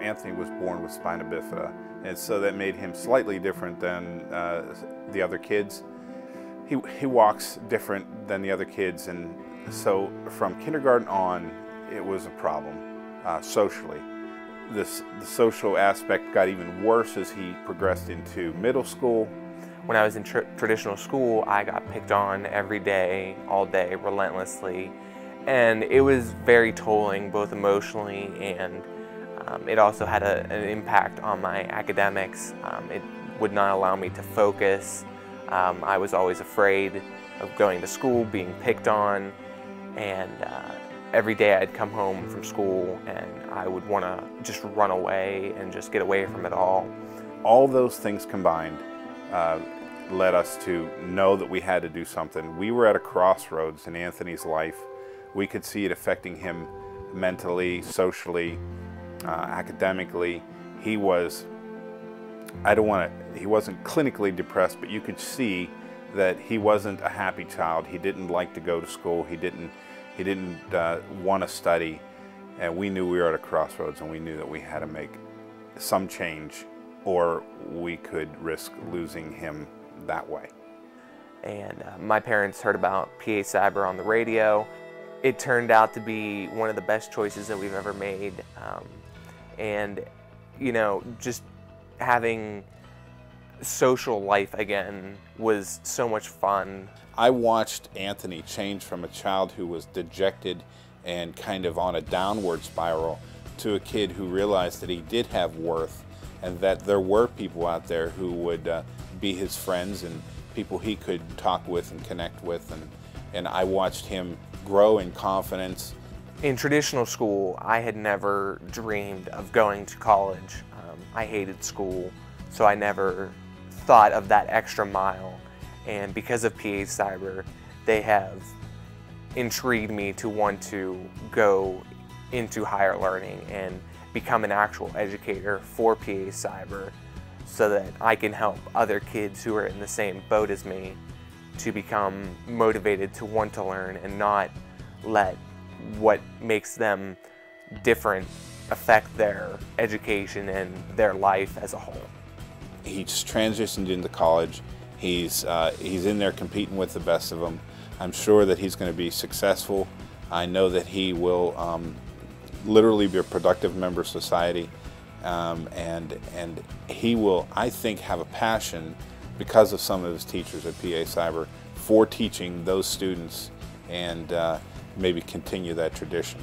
Anthony was born with spina bifida, and so that made him slightly different than the other kids. He walks different than the other kids, and so from kindergarten on, it was a problem socially. The social aspect got even worse as he progressed into middle school. When I was in traditional school, I got picked on every day, all day, relentlessly. And it was very tolling, both emotionally, and it also had an impact on my academics. It would not allow me to focus. I was always afraid of going to school, being picked on, and every day I'd come home from school and I would want to just run away and just get away from it all. All those things combined led us to know that we had to do something. We were at a crossroads in Anthony's life. We could see it affecting him mentally, socially, academically. He wasn't clinically depressed, but you could see that he wasn't a happy child. He didn't like to go to school. He didn't want to study. And we knew we were at a crossroads, and we knew that we had to make some change, or we could risk losing him that way. And my parents heard about PA Cyber on the radio. It turned out to be one of the best choices that we've ever made. And, you know, just having social life again was so much fun. I watched Anthony change from a child who was dejected and kind of on a downward spiral to a kid who realized that he did have worth, and that there were people out there who would be his friends and people he could talk with and connect with, and I watched him grow in confidence. In traditional school, I had never dreamed of going to college. I hated school, so I never thought of that extra mile. And because of PA Cyber, they have intrigued me to want to go into higher learning and become an actual educator for PA Cyber, so that I can help other kids who are in the same boat as me to become motivated to want to learn and not let what makes them different affect their education and their life as a whole. He's transitioned into college. He's in there competing with the best of them. I'm sure that he's going to be successful. I know that he will literally be a productive member of society, and he will, I think, have a passion because of some of his teachers at PA Cyber for teaching those students, and maybe continue that tradition.